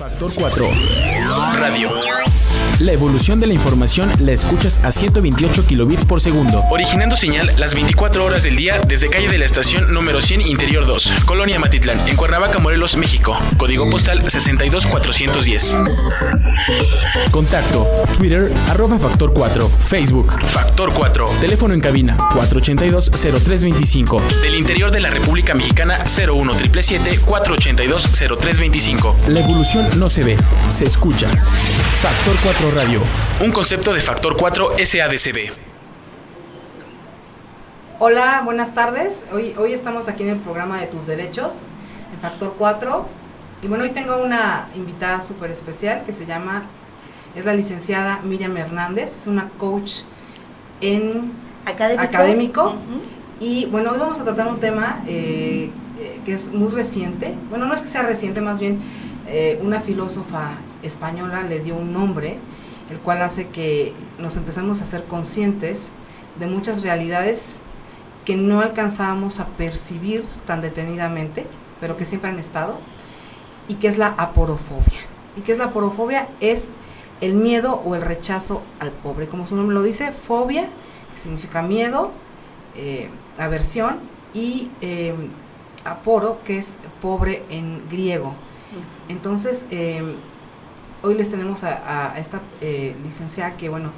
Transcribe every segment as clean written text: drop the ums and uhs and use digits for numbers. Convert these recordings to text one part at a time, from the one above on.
Factor 4 Radio. La evolución de la información la escuchas a 128 kilobits por segundo, originando señal las 24 horas del día desde calle de la estación número 100 Interior 2, Colonia Matitlán, en Cuernavaca, Morelos, México. Código postal 62410. Contacto: Twitter @Factor 4, Facebook Factor 4, teléfono en cabina 482-0325, del interior de la República Mexicana 01777-482-0325. La evolución no se ve, se escucha. Factor 4 Radio, un concepto de Factor 4 SADCB. Hola, buenas tardes. Hoy estamos aquí en el programa de Tus Derechos, en Factor 4. Y bueno, hoy tengo una invitada súper especial que es la licenciada Miriam Hernández, es una coach en académico. Uh-huh. Y bueno, hoy vamos a tratar un tema que es muy reciente. Bueno, no es que sea reciente, más bien una filósofa española le dio un nombre, el cual hace que nos empezamos a ser conscientes de muchas realidades que no alcanzábamos a percibir tan detenidamente, pero que siempre han estado, y que es la aporofobia. ¿Y qué es la aporofobia? Es el miedo o el rechazo al pobre. Como su nombre lo dice, fobia, que significa miedo, aversión, y aporo, que es pobre en griego. Entonces, hoy les tenemos a esta licenciada que, bueno,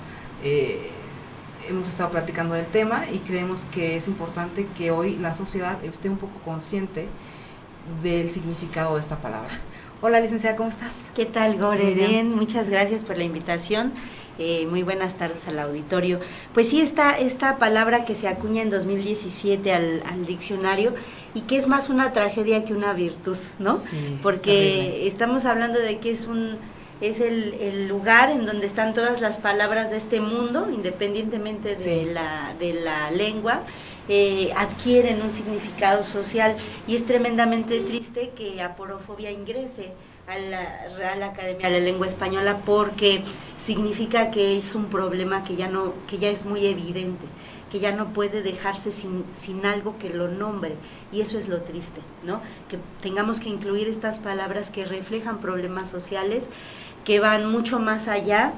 hemos estado platicando del tema y creemos que es importante que hoy la sociedad esté un poco consciente del significado de esta palabra. Hola, licenciada, ¿cómo estás? ¿Qué tal, Gore? Bien, muchas gracias por la invitación. Muy buenas tardes al auditorio. Pues sí, esta palabra que se acuña en 2017 al diccionario y que es más una tragedia que una virtud, ¿no? Sí, porque estamos hablando de que es el lugar en donde están todas las palabras de este mundo, independientemente de la lengua, adquieren un significado social, y es tremendamente triste que aporofobia ingrese a la Real Academia de la Lengua Española, porque significa que es un problema que ya es muy evidente, que ya no puede dejarse sin algo que lo nombre, y eso es lo triste, ¿no? Que tengamos que incluir estas palabras que reflejan problemas sociales que van mucho más allá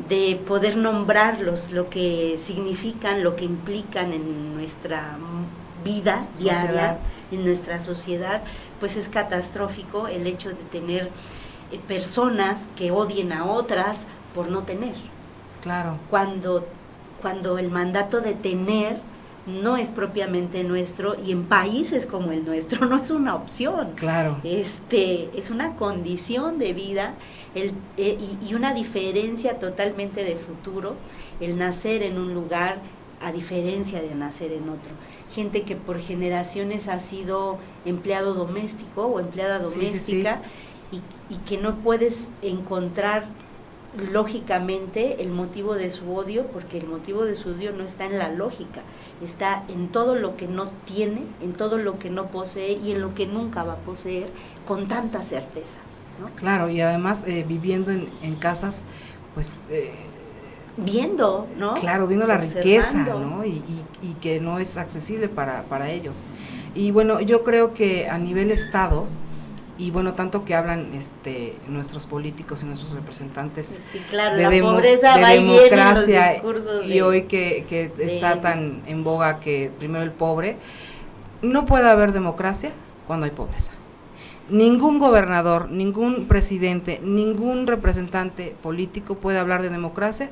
de poder nombrarlos, lo que significan, lo que implican en nuestra vida diaria, en nuestra sociedad. Pues es catastrófico el hecho de tener personas que odien a otras por no tener. Claro. Cuando el mandato de tener no es propiamente nuestro, y en países como el nuestro no es una opción. Claro. Es una condición de vida y una diferencia totalmente de futuro, el nacer en un lugar a diferencia de nacer en otro. Gente que por generaciones ha sido empleado doméstico o empleada doméstica, sí. Y que no puedes encontrar lógicamente el motivo de su odio, porque el motivo de su odio no está en la lógica, está en todo lo que no tiene, en todo lo que no posee y en lo que nunca va a poseer con tanta certeza, ¿no? Claro, y además viviendo en casas, pues viendo, ¿no? Claro, viendo la riqueza, ¿no? Y que no es accesible para ellos. Y bueno, yo creo que a nivel Estado, y bueno, tanto que hablan nuestros políticos y nuestros representantes, sí, claro, la pobreza va y viene en los discursos y hoy que está tan en boga que primero el pobre, no puede haber democracia cuando hay pobreza. Ningún gobernador, ningún presidente, ningún representante político puede hablar de democracia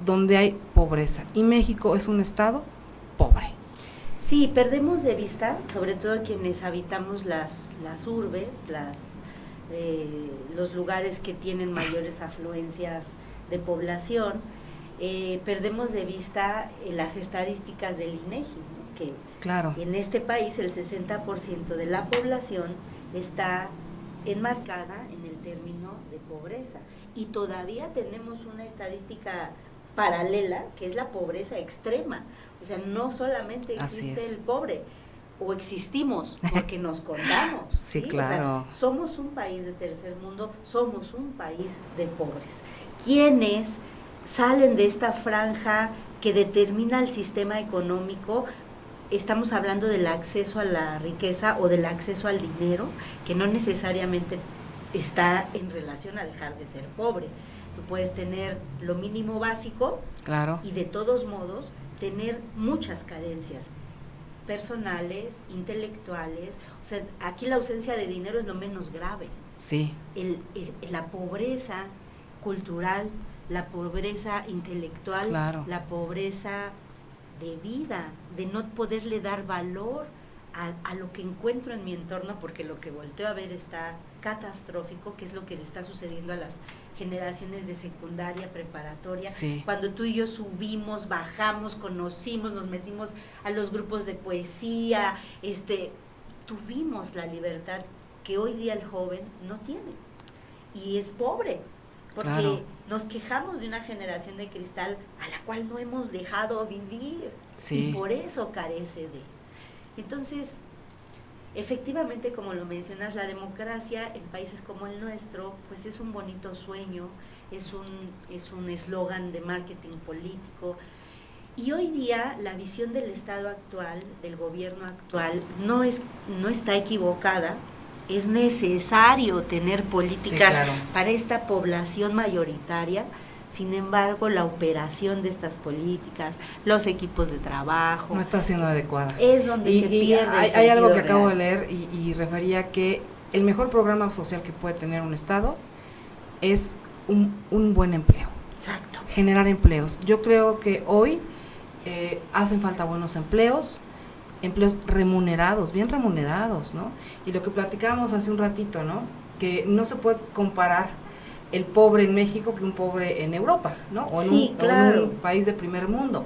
donde hay pobreza, y México es un estado pobre. Sí, perdemos de vista, sobre todo quienes habitamos las urbes, los lugares que tienen mayores afluencias de población, perdemos de vista las estadísticas del INEGI, ¿no? Que claro, en este país el 60% de la población está enmarcada en el término de pobreza, y todavía tenemos una estadística paralela que es la pobreza extrema. O sea, no solamente existe el pobre, o existimos porque nos contamos. Sí, claro. O sea, somos un país de tercer mundo, somos un país de pobres. ¿Quiénes salen de esta franja que determina el sistema económico? Estamos hablando del acceso a la riqueza o del acceso al dinero, que no necesariamente está en relación a dejar de ser pobre. Tú puedes tener lo mínimo básico, claro, y de todos modos tener muchas carencias personales, intelectuales. O sea, aquí la ausencia de dinero es lo menos grave. sí, La pobreza cultural, la pobreza intelectual, claro, la pobreza de vida, de no poderle dar valor a lo que encuentro en mi entorno, porque lo que volteo a ver está catastrófico, que es lo que le está sucediendo a las generaciones de secundaria, preparatoria. sí, Cuando tú y yo subimos, bajamos, conocimos, nos metimos a los grupos de poesía, tuvimos la libertad que hoy día el joven no tiene, y es pobre, porque claro, nos quejamos de una generación de cristal a la cual no hemos dejado vivir, sí, y por eso carece de. Entonces, efectivamente, como lo mencionas, la democracia en países como el nuestro, pues es un bonito sueño, es un eslogan de marketing político, y hoy día la visión del Estado actual, del gobierno actual, no está equivocada. Es necesario tener políticas, sí, claro, para esta población mayoritaria. Sin embargo, la operación de estas políticas, los equipos de trabajo, no está siendo adecuada. es donde se pierde hay algo que real. acabo de leer y refería que el mejor programa social que puede tener un Estado es un buen empleo. Exacto. Generar empleos. Yo creo que hoy hacen falta buenos empleos remunerados, bien remunerados, ¿no? Y lo que platicábamos hace un ratito, ¿no? Que no se puede comparar el pobre en México que un pobre en Europa, ¿no? O Sí, claro. o en un país de primer mundo.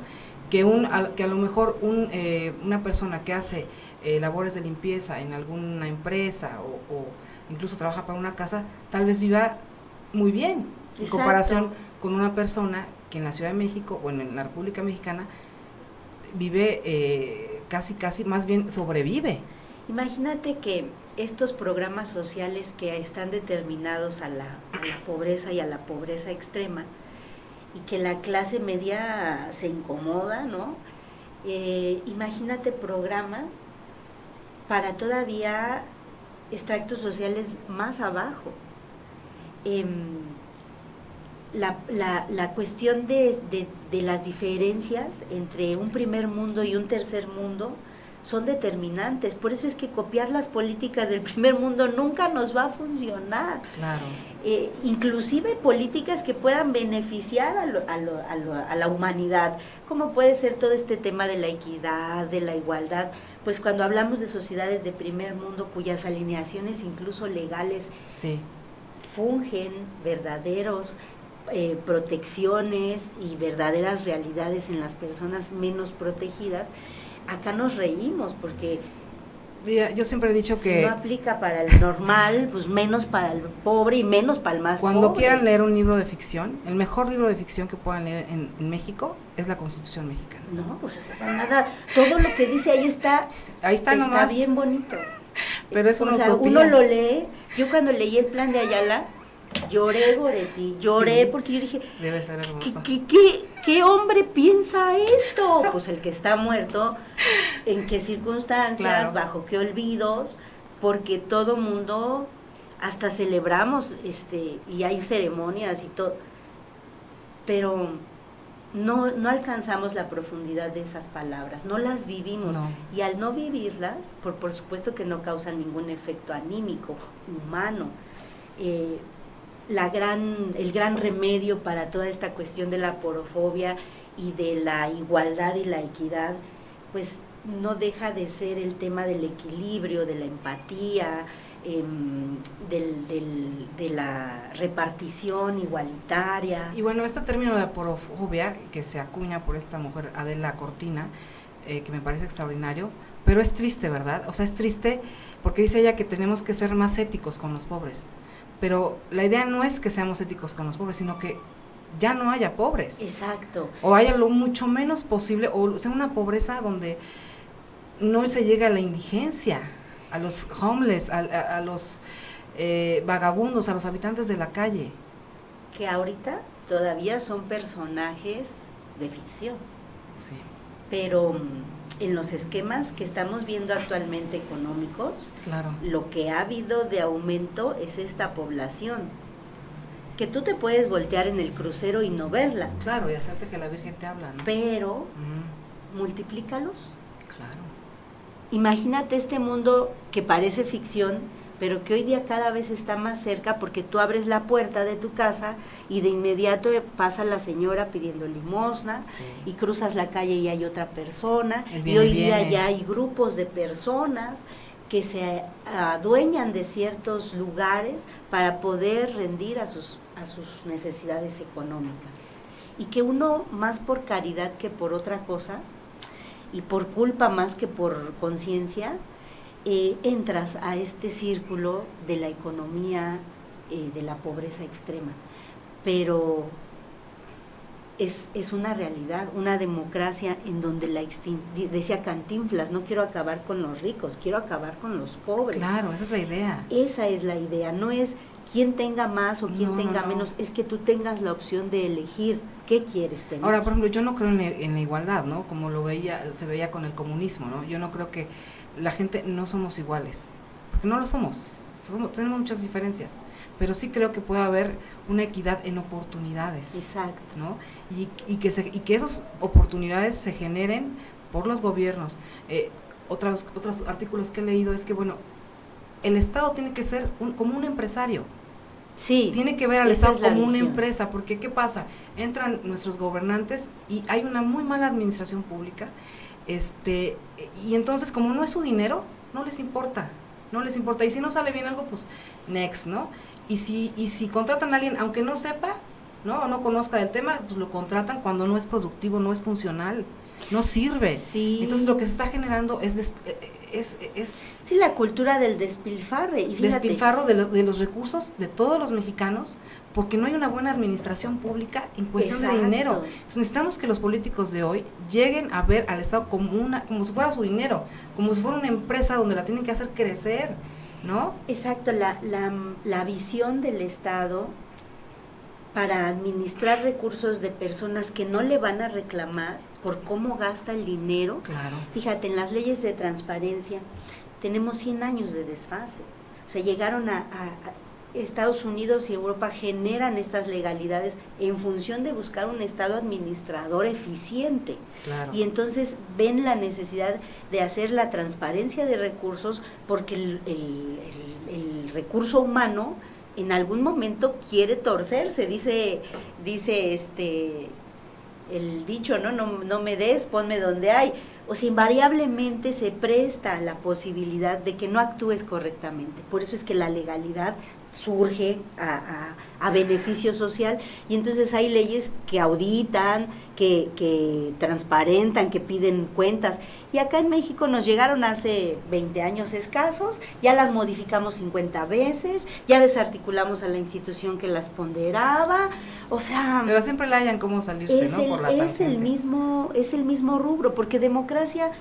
Que a lo mejor una persona que hace labores de limpieza en alguna empresa o incluso trabaja para una casa, tal vez viva muy bien, en comparación con una persona que en la Ciudad de México o en la República Mexicana vive casi, más bien sobrevive. Imagínate que estos programas sociales que están determinados a la pobreza y a la pobreza extrema, y que la clase media se incomoda, ¿no? Imagínate programas para todavía extractos sociales más abajo. La cuestión de las diferencias entre un primer mundo y un tercer mundo son determinantes. Por eso es que copiar las políticas del primer mundo nunca nos va a funcionar. Claro. Inclusive políticas que puedan beneficiar a la humanidad, como puede ser todo este tema de la equidad, de la igualdad. Pues cuando hablamos de sociedades de primer mundo cuyas alineaciones incluso legales sí, fungen verdaderos protecciones y verdaderas realidades en las personas menos protegidas, acá nos reímos porque mira, yo siempre he dicho si que no aplica para el normal, pues menos para el pobre y menos para el más cuando pobre. quieran leer un libro de ficción, el mejor libro de ficción que puedan leer en México es la Constitución Mexicana. No, pues eso es nada, todo lo que dice ahí está nomás. bien bonito. Pero es una o sea, utopía. uno lo lee. Yo cuando leí el Plan de Ayala lloré, Goretti, lloré, sí, porque yo dije, debe ser hermoso. ¿Qué hombre piensa esto? Pues el que está muerto, ¿en qué circunstancias? Claro. ¿Bajo qué olvidos? Porque todo mundo, hasta celebramos, y hay ceremonias y todo, pero no alcanzamos la profundidad de esas palabras, no las vivimos, no. Y al no vivirlas, por supuesto que no causan ningún efecto anímico, humano. El gran remedio para toda esta cuestión de la porofobia y de la igualdad y la equidad, pues no deja de ser el tema del equilibrio, de la empatía, de la repartición igualitaria. Y bueno, este término de porofobia que se acuña por esta mujer Adela Cortina, que me parece extraordinario, pero es triste, ¿verdad? O sea, es triste porque dice ella que tenemos que ser más éticos con los pobres. Pero la idea no es que seamos éticos con los pobres, sino que ya no haya pobres. Exacto. O haya lo mucho menos posible, o sea, una pobreza donde no se llega a la indigencia, a los homeless, a los vagabundos, a los habitantes de la calle. Que ahorita todavía son personajes de ficción. Sí. Pero en los esquemas que estamos viendo actualmente económicos, Claro. lo que ha habido de aumento es esta población, que tú te puedes voltear en el crucero y no verla, Claro, y hacerte que la Virgen te habla, ¿no? pero Ujú, multiplícalos. claro. Imagínate este mundo que parece ficción, pero que hoy día cada vez está más cerca, porque tú abres la puerta de tu casa y de inmediato pasa la señora pidiendo limosna, Sí. y cruzas la calle y hay otra persona, El y viene, hoy día viene. ya hay grupos de personas que se adueñan de ciertos lugares para poder rendir a sus necesidades económicas. Y que uno, más por caridad que por otra cosa, y por culpa más que por conciencia, entras a este círculo de la economía, de la pobreza extrema. Pero es una realidad, una democracia en donde decía Cantinflas, no quiero acabar con los ricos, quiero acabar con los pobres. Claro, esa es la idea. Esa es la idea, no es quién tenga más o quién No, tenga no. menos, es que tú tengas la opción de elegir qué quieres tener. Ahora, por ejemplo, yo no creo en la igualdad, ¿no? Como se veía con el comunismo, ¿no? Yo no creo que la gente no somos iguales, porque no lo somos, tenemos muchas diferencias, pero sí creo que puede haber una equidad en oportunidades, Exacto. ¿no? Y que esas oportunidades se generen por los gobiernos. Otros artículos que he leído es que, bueno, el Estado tiene que ser como un empresario. Sí. Tiene que ver al esa Estado es la como una visión. empresa, porque ¿qué pasa? Entran nuestros gobernantes y hay una muy mala administración pública, y entonces como no es su dinero, no les importa, y si no sale bien algo, pues next, ¿no? Y si contratan a alguien, aunque no sepa, ¿no? O no conozca el tema, pues lo contratan cuando no es productivo, no es funcional, no sirve. Sí. Entonces lo que se está generando es Sí, la cultura del despilfarre. Y fíjate, despilfarro de los recursos de todos los mexicanos, porque no hay una buena administración pública en cuestión Exacto. de dinero. Entonces necesitamos que los políticos de hoy lleguen a ver al Estado como si fuera su dinero, como si fuera una empresa donde la tienen que hacer crecer, ¿no? Exacto, la visión del Estado para administrar recursos de personas que no le van a reclamar por cómo gasta el dinero. Claro. Fíjate, en las leyes de transparencia tenemos 100 años de desfase. O sea, llegaron a Estados Unidos y Europa, generan estas legalidades en función de buscar un Estado administrador eficiente. Claro. Y entonces ven la necesidad de hacer la transparencia de recursos, porque el recurso humano en algún momento quiere torcerse, dice el dicho, no me des, ponme donde hay. O sea, invariablemente se presta la posibilidad de que no actúes correctamente. Por eso es que la legalidad surge a beneficio social, y entonces hay leyes que auditan, que transparentan, que piden cuentas. Y acá en México nos llegaron hace 20 años escasos, ya las modificamos 50 veces, ya desarticulamos a la institución que las ponderaba, o sea... Pero siempre le hayan cómo salirse, ¿no? Por la es el tangente. mismo rubro, porque democracia...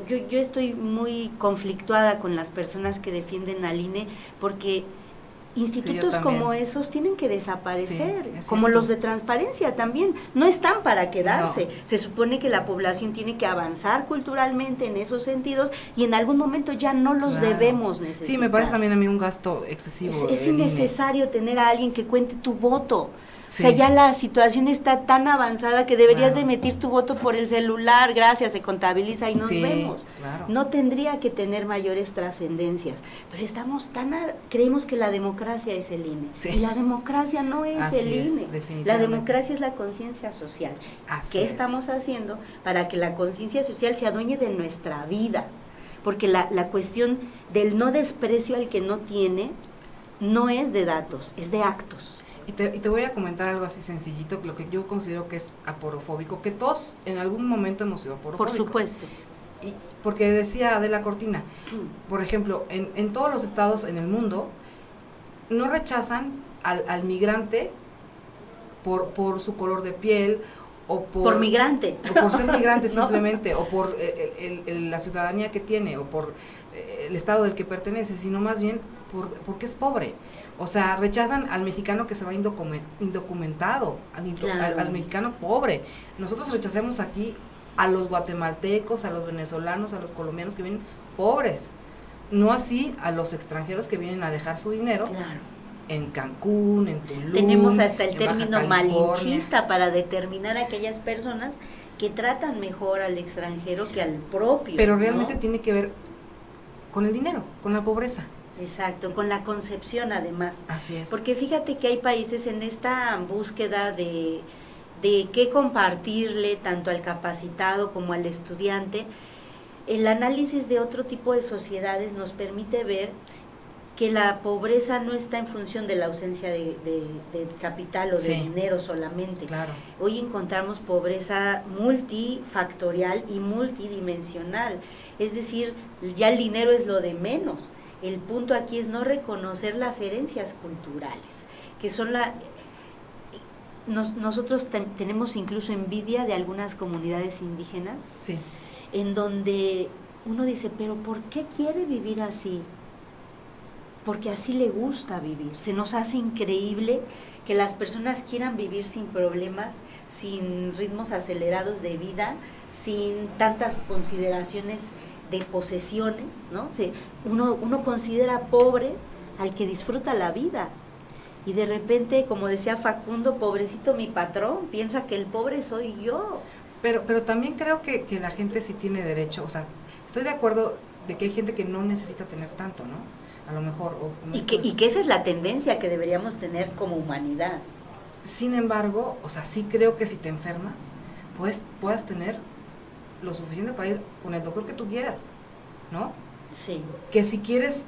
Yo estoy muy conflictuada con las personas que defienden al INE, porque institutos como esos tienen que desaparecer, Sí, como cierto. los de transparencia también, no están para quedarse. No. Se supone que la población tiene que avanzar culturalmente en esos sentidos, y en algún momento ya no los Claro. debemos necesitar. Sí, me parece también a mí un gasto excesivo. Es el INE. innecesario tener a alguien que cuente tu voto. Sí. O sea, ya la situación está tan avanzada que deberías Claro. de emitir tu voto por el celular, gracias, se contabiliza y nos Sí, vemos. claro. No tendría que tener mayores trascendencias, pero estamos creemos que la democracia es el INE, Sí. y la democracia no es Así el es, INE. definitivamente. La democracia es la conciencia social. Así ¿Qué es. estamos haciendo para que la conciencia social se adueñe de nuestra vida? Porque la cuestión del no desprecio al que no tiene no es de datos, es de actos. Y te voy a comentar algo así sencillito, lo que yo considero que es aporofóbico, que todos en algún momento hemos sido Por aporofóbicos. supuesto. Y porque decía Adela Cortina, por ejemplo, en todos los estados en el mundo, no rechazan al migrante por su color de piel, o Por migrante. o por ser migrante No. simplemente, o por la ciudadanía que tiene, o por el estado del que pertenece, sino más bien porque es pobre. O sea, rechazan al mexicano que se va indocumentado, Claro. al mexicano pobre. Nosotros rechazamos aquí a los guatemaltecos, a los venezolanos, a los colombianos que vienen pobres, no así a los extranjeros que vienen a dejar su dinero. Claro. En Cancún, en Tulum. Tenemos hasta el en Baja término California. malinchista para determinar a aquellas personas que tratan mejor al extranjero que al propio. Pero realmente ¿no? tiene que ver con el dinero, con la pobreza. Exacto, con la concepción además. Así es. Porque fíjate que hay países en esta búsqueda de qué compartirle tanto al capacitado como al estudiante. El análisis de otro tipo de sociedades nos permite ver que la pobreza no está en función de la ausencia de capital o de dinero solamente. Claro. Hoy encontramos pobreza multifactorial y multidimensional, es decir, ya el dinero es lo de menos. El punto aquí es no reconocer las herencias culturales, que son nosotros tenemos incluso envidia de algunas comunidades indígenas, sí, en donde uno dice, pero ¿por qué quiere vivir así? Porque así le gusta vivir. Se nos hace increíble que las personas quieran vivir sin problemas, sin ritmos acelerados de vida, sin tantas consideraciones de posesiones, ¿no? Uno considera pobre al que disfruta la vida. Y de repente, como decía Facundo, pobrecito mi patrón, piensa que el pobre soy yo. Pero también creo que la gente sí tiene derecho, o sea, estoy de acuerdo de que hay gente que no necesita tener tanto, ¿no? A lo mejor. Y que esa es la tendencia que deberíamos tener como humanidad. Sin embargo, o sea, sí creo que si te enfermas, puedas tener lo suficiente para ir con el doctor que tú quieras, ¿no? Sí. Que si quieres,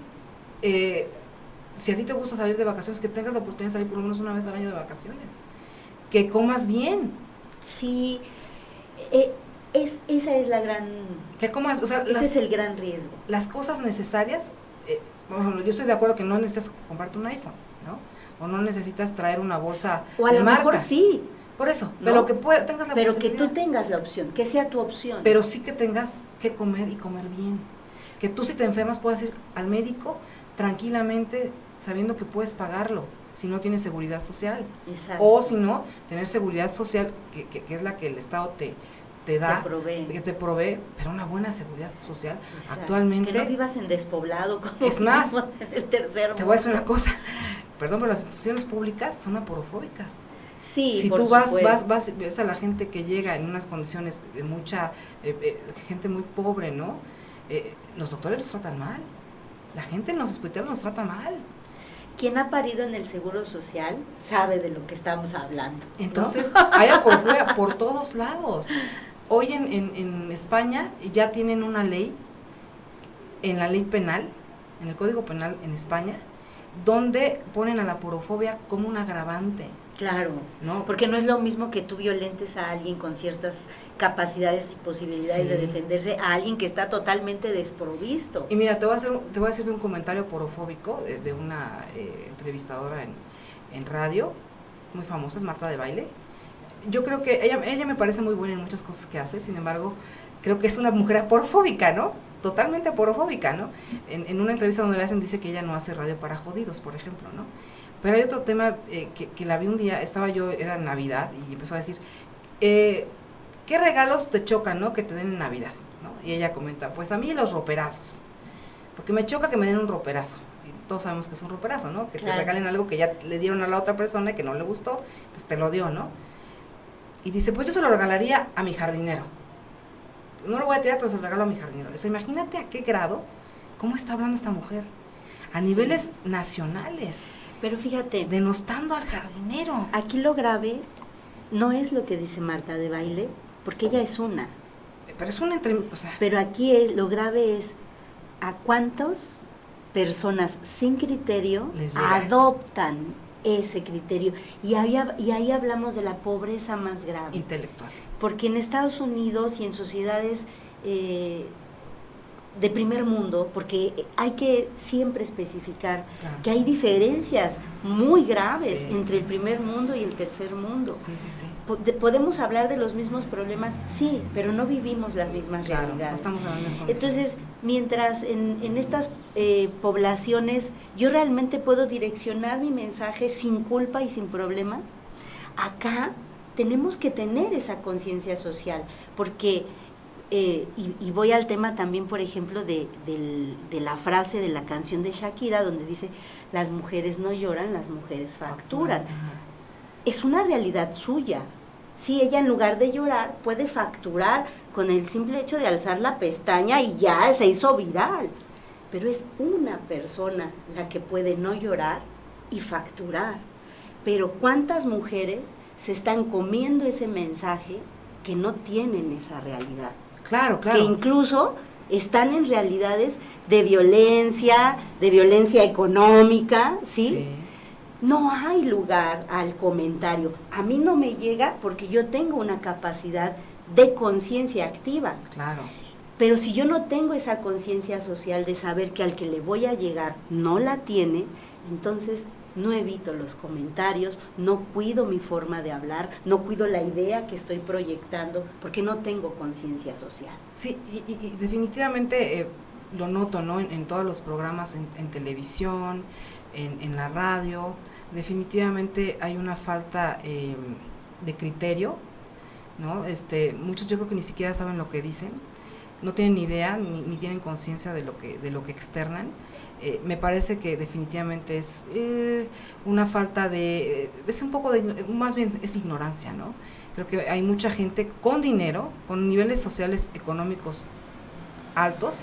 si a ti te gusta salir de vacaciones, que tengas la oportunidad de salir por lo menos una vez al año de vacaciones. Que comas bien. Sí. Esa es la gran... Que comas, o sea, ese es el gran riesgo. Las cosas necesarias, yo estoy de acuerdo que no necesitas comprarte un iPhone, ¿no? O no necesitas traer una bolsa o a de lo marca. Mejor sí. Por eso, ¿no? Pero que tengas la Pero posibilidad. que tú tengas la opción, que sea tu opción. Pero sí que tengas que comer y comer bien. Que tú si te enfermas puedas ir al médico tranquilamente sabiendo que puedes pagarlo si no tienes seguridad social. Exacto. O si no, tener seguridad social que es la que el Estado te da, que te provee, pero una buena seguridad social. Exacto. Actualmente. Que no vivas en despoblado como es más, en el tercer mundo. Te voy a decir una cosa, perdón, pero las instituciones públicas son aporofóbicas. Sí, si por tú supuesto. ves a la gente que llega en unas condiciones de mucha, gente muy pobre, ¿no? Los doctores los tratan mal, la gente en los hospitales los trata mal. Quien ha parido en el Seguro Social sabe de lo que estamos hablando, ¿no? Entonces, hay por todos lados. Hoy en España ya tienen una ley, en la ley penal, en el Código Penal en España, donde ponen a la porofobia como un agravante. Claro, ¿no? Porque no es lo mismo que tú violentes a alguien con ciertas capacidades y posibilidades de defenderse a alguien que está totalmente desprovisto. Y mira, te voy a decir un comentario porofóbico de una entrevistadora en radio, muy famosa, es Marta de Baile. Yo creo que ella me parece muy buena en muchas cosas que hace, sin embargo, creo que es una mujer aporofóbica, ¿no? Totalmente aporofóbica, ¿no? En una entrevista donde le hacen, dice que ella no hace radio para jodidos, por ejemplo, ¿no? Pero hay otro tema que la vi un día, era Navidad, y empezó a decir, ¿qué regalos te chocan, no? Que te den en Navidad, ¿no? Y ella comenta, pues a mí los roperazos, porque me choca que me den un roperazo. Y todos sabemos que es un roperazo, ¿no? Que claro, te regalen algo que ya le dieron a la otra persona y que no le gustó, entonces te lo dio, ¿no? Y dice, pues yo se lo regalaría a mi jardinero. No lo voy a tirar, pero se lo regalo a mi jardinero. O sea, imagínate a qué grado, cómo está hablando esta mujer, a niveles nacionales. Pero fíjate, denostando al jardinero. Aquí lo grave no es lo que dice Marta de Baile, porque ella es una. Pero es una pero aquí lo grave es a cuántas personas sin criterio adoptan ese criterio. Y ahí hablamos de la pobreza más grave. Intelectual. Porque en Estados Unidos y en sociedades de primer mundo, porque hay que siempre especificar que hay diferencias muy graves entre el primer mundo y el tercer mundo. Podemos hablar de los mismos problemas, sí, pero no vivimos las mismas realidades. No estamos en las mismas condiciones. Entonces, mientras en estas poblaciones yo realmente puedo direccionar mi mensaje sin culpa y sin problema, acá tenemos que tener esa conciencia social, porque, y voy al tema también, por ejemplo, de la frase de la canción de Shakira, donde dice, las mujeres no lloran, las mujeres facturan. Es una realidad suya. Sí, ella en lugar de llorar puede facturar con el simple hecho de alzar la pestaña y ya se hizo viral. Pero es una persona la que puede no llorar y facturar. Pero ¿cuántas mujeres se están comiendo ese mensaje que no tienen esa realidad? Claro, claro. Que incluso están en realidades de violencia económica, ¿sí? Sí. No hay lugar al comentario. A mí no me llega porque yo tengo una capacidad de conciencia activa. Claro. Pero si yo no tengo esa conciencia social de saber que al que le voy a llegar no la tiene, entonces no evito los comentarios, no cuido mi forma de hablar, no cuido la idea que estoy proyectando, porque no tengo conciencia social. Sí, y definitivamente lo noto, ¿no? En todos los programas, en televisión, en la radio, definitivamente hay una falta de criterio, ¿no? Muchos yo creo que ni siquiera saben lo que dicen, no tienen ni idea, ni tienen conciencia de lo que externan. Me parece que definitivamente es una falta de, es un poco de, más bien es ignorancia, ¿no? Creo que hay mucha gente con dinero, con niveles sociales económicos altos,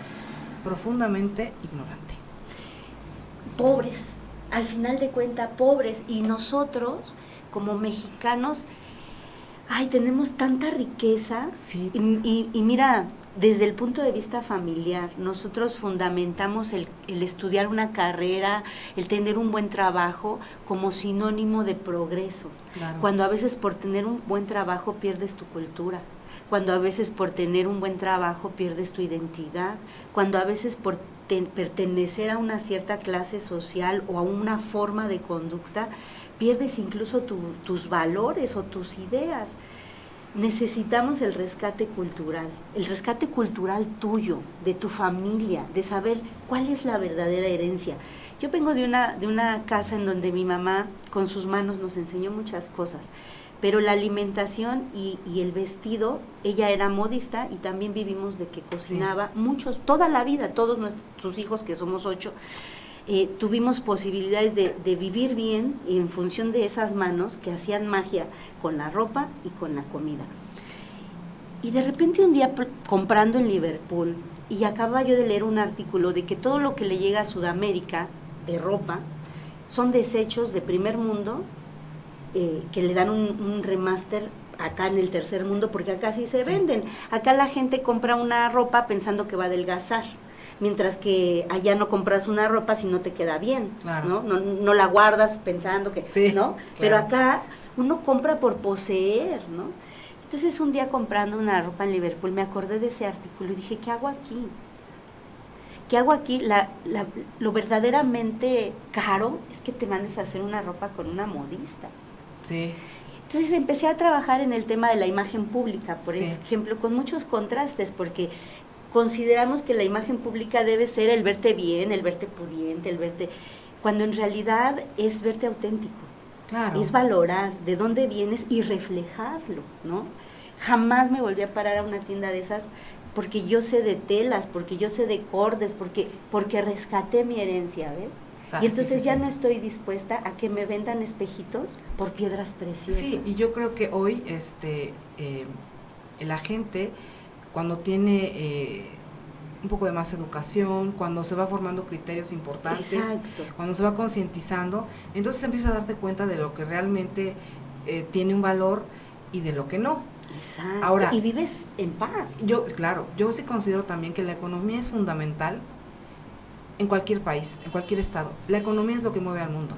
profundamente ignorante. Pobres, al final de cuentas pobres, y nosotros como mexicanos, tenemos tanta riqueza. Sí. Y mira, desde el punto de vista familiar, nosotros fundamentamos el estudiar una carrera, el tener un buen trabajo como sinónimo de progreso. Claro. Cuando a veces por tener un buen trabajo pierdes tu cultura, cuando a veces por tener un buen trabajo pierdes tu identidad, cuando a veces por pertenecer a una cierta clase social o a una forma de conducta, pierdes incluso tus valores o tus ideas. Necesitamos el rescate cultural tuyo, de tu familia, de saber cuál es la verdadera herencia. Yo vengo de una casa en donde mi mamá con sus manos nos enseñó muchas cosas, pero la alimentación y el vestido, ella era modista y también vivimos de que cocinaba, sí. Toda la vida, todos nuestros hijos, que somos 8, tuvimos posibilidades de vivir bien en función de esas manos que hacían magia con la ropa y con la comida. Y de repente un día comprando en Liverpool, y acababa yo de leer un artículo de que todo lo que le llega a Sudamérica de ropa son desechos de primer mundo, que le dan un remaster acá en el tercer mundo, porque acá sí se venden. Acá la gente compra una ropa pensando que va a adelgazar, mientras que allá no compras una ropa si no te queda bien, claro. No la guardas pensando que, sí, ¿no? Claro. Pero acá uno compra por poseer, ¿no? Entonces un día comprando una ropa en Liverpool me acordé de ese artículo y dije, ¿qué hago aquí? ¿Qué hago aquí? Lo verdaderamente caro es que te mandes a hacer una ropa con una modista. Sí. Entonces empecé a trabajar en el tema de la imagen pública, por sí. ejemplo, con muchos contrastes, porque consideramos que la imagen pública debe ser el verte bien, el verte pudiente, el verte, cuando en realidad es verte auténtico. Claro. Es valorar de dónde vienes y reflejarlo, ¿no? Jamás me volví a parar a una tienda de esas porque yo sé de telas, porque yo sé de cordes, porque rescaté mi herencia, ¿ves? Y entonces ya no estoy dispuesta a que me vendan espejitos por piedras preciosas. Sí, y yo creo que hoy la gente, cuando tiene un poco de más educación, cuando se va formando criterios importantes, exacto. Cuando se va concientizando, entonces empieza a darte cuenta de lo que realmente tiene un valor y de lo que no. Exacto. Ahora, y vives en paz. Yo sí considero también que la economía es fundamental en cualquier país, en cualquier estado. La economía es lo que mueve al mundo.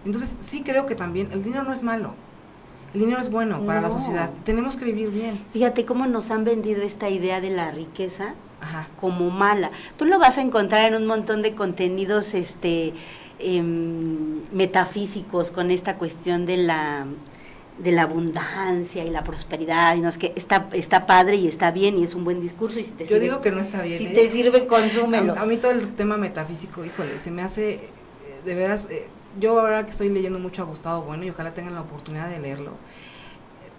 Entonces, sí creo que también el dinero no es malo. El dinero es bueno para la sociedad. Tenemos que vivir bien. Fíjate cómo nos han vendido esta idea de la riqueza. Ajá. Como mala. Tú lo vas a encontrar en un montón de contenidos metafísicos con esta cuestión de la abundancia y la prosperidad, y no es que está padre y está bien y es un buen discurso, y si te yo digo que no está bien. Si te sirve, consúmelo. A mí todo el tema metafísico, híjole, se me hace de veras, yo ahora que estoy leyendo mucho a Gustavo Bueno y ojalá tengan la oportunidad de leerlo,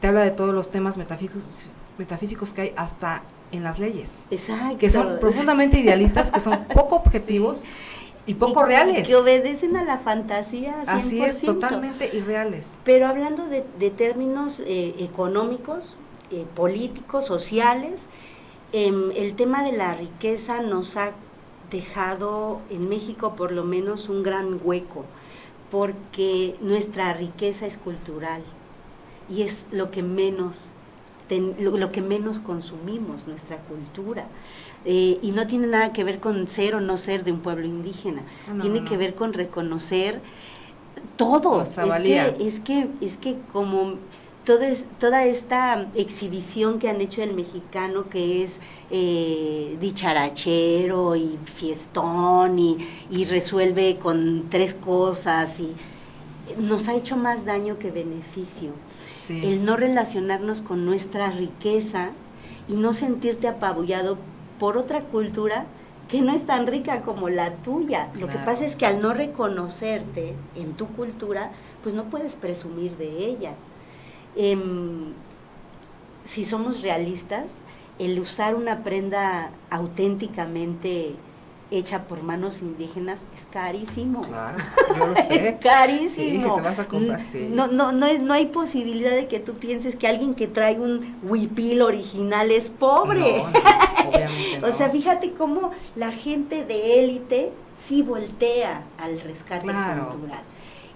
te habla de todos los temas metafísicos que hay hasta en las leyes. Exacto. Que son profundamente idealistas, que son poco objetivos. Sí. Y poco reales. Que obedecen a la fantasía 100%. Así es, totalmente irreales. Pero hablando de términos económicos, políticos, sociales, el tema de la riqueza nos ha dejado en México por lo menos un gran hueco, porque nuestra riqueza es cultural y es lo que menos consumimos, nuestra cultura. Y no tiene nada que ver con ser o no ser de un pueblo indígena, tiene que ver con reconocer todo. Nuestra valía. Es que como toda esta exhibición que han hecho el mexicano, que es dicharachero y fiestón y resuelve con 3 cosas, y nos ha hecho más daño que beneficio. Sí. El no relacionarnos con nuestra riqueza y no sentirte apabullado por otra cultura que no es tan rica como la tuya. Claro. Lo que pasa es que al no reconocerte en tu cultura, pues no puedes presumir de ella. Si somos realistas, el usar una prenda auténticamente hecha por manos indígenas es carísimo. Claro, yo lo sé. Es carísimo. Sí, si te vas a comprar, sí. No hay posibilidad de que tú pienses que alguien que trae un huipil original es pobre. No, obviamente no. O sea, fíjate cómo la gente de élite sí voltea al rescate cultural.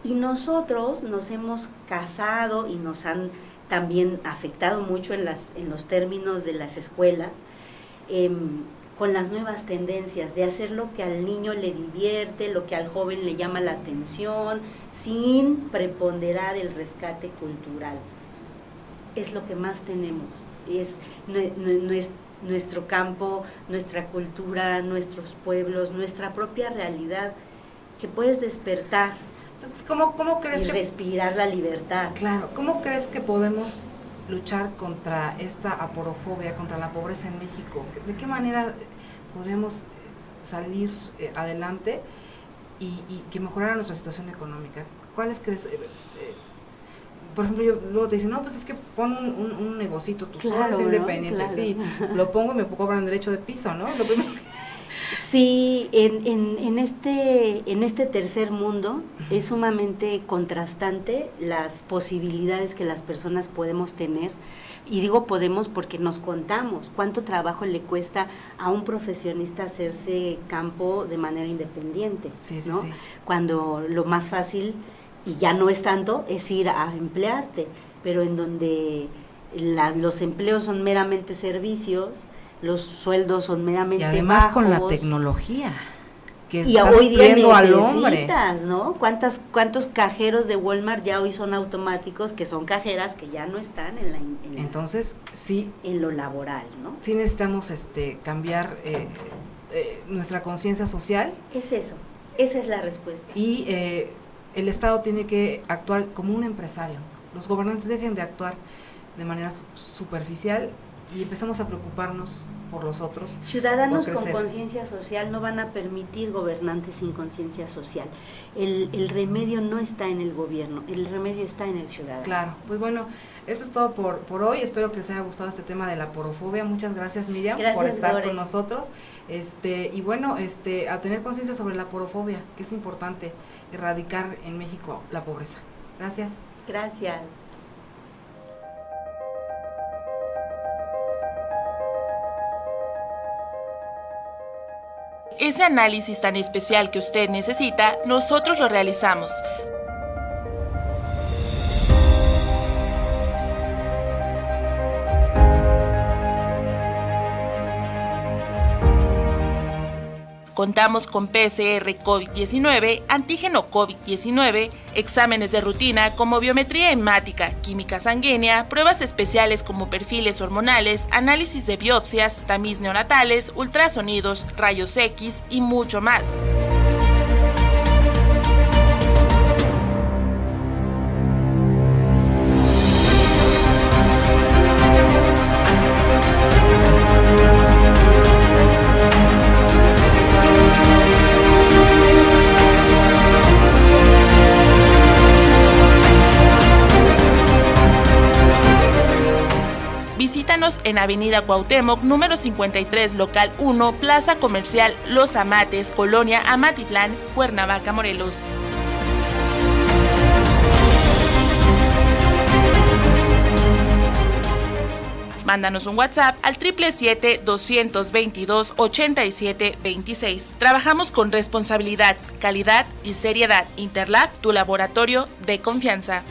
Y nosotros nos hemos casado y nos han también afectado mucho en los términos de las escuelas, con las nuevas tendencias de hacer lo que al niño le divierte, lo que al joven le llama la atención, sin preponderar el rescate cultural. Es lo que más tenemos, es nuestro campo, nuestra cultura, nuestros pueblos, nuestra propia realidad, que puedes despertar. Entonces, ¿cómo crees y respirar la libertad? Claro, ¿cómo crees que podemos luchar contra esta aporofobia, contra la pobreza en México? ¿De qué manera podríamos salir adelante y que mejorara nuestra situación económica? ¿Cuáles crees? Por ejemplo, luego te dicen, no, pues es que pon un negocito, tú solo, independiente. Claro. Sí, lo pongo y me cobran derecho de piso, ¿no? Lo primero que... Sí, en este tercer mundo es sumamente contrastante las posibilidades que las personas podemos tener, y digo podemos porque nos contamos cuánto trabajo le cuesta a un profesionista hacerse campo de manera independiente, ¿no? Sí. Cuando lo más fácil, y ya no es tanto, es ir a emplearte, pero en donde los empleos son meramente servicios, los sueldos son meramente bajos. Y además con la tecnología que y hoy día necesitas, ¿no? ¿Cuántos cajeros de Walmart ya hoy son automáticos, que son cajeras que ya no están entonces sí, en lo laboral, ¿no? Sí necesitamos cambiar nuestra conciencia social. Es eso, esa es la respuesta. Y el Estado tiene que actuar como un empresario. Los gobernantes dejen de actuar de manera superficial y empezamos a preocuparnos por los otros. Ciudadanos con conciencia social no van a permitir gobernantes sin conciencia social. El remedio no está en el gobierno, el remedio está en el ciudadano. Claro, pues bueno, esto es todo por hoy. Espero que les haya gustado este tema de la aporofobia. Muchas gracias, Miriam, por estar con nosotros. Y bueno, a tener conciencia sobre la aporofobia, que es importante erradicar en México la pobreza. Gracias. Gracias. Ese análisis tan especial que usted necesita, nosotros lo realizamos. Contamos con PCR COVID-19, antígeno COVID-19, exámenes de rutina como biometría hemática, química sanguínea, pruebas especiales como perfiles hormonales, análisis de biopsias, tamiz neonatales, ultrasonidos, rayos X y mucho más. Visítanos en Avenida Cuauhtémoc, número 53, local 1, Plaza Comercial Los Amates, Colonia Amatitlán, Cuernavaca, Morelos. Mándanos un WhatsApp al 777-222-8726. Trabajamos con responsabilidad, calidad y seriedad. Interlab, tu laboratorio de confianza.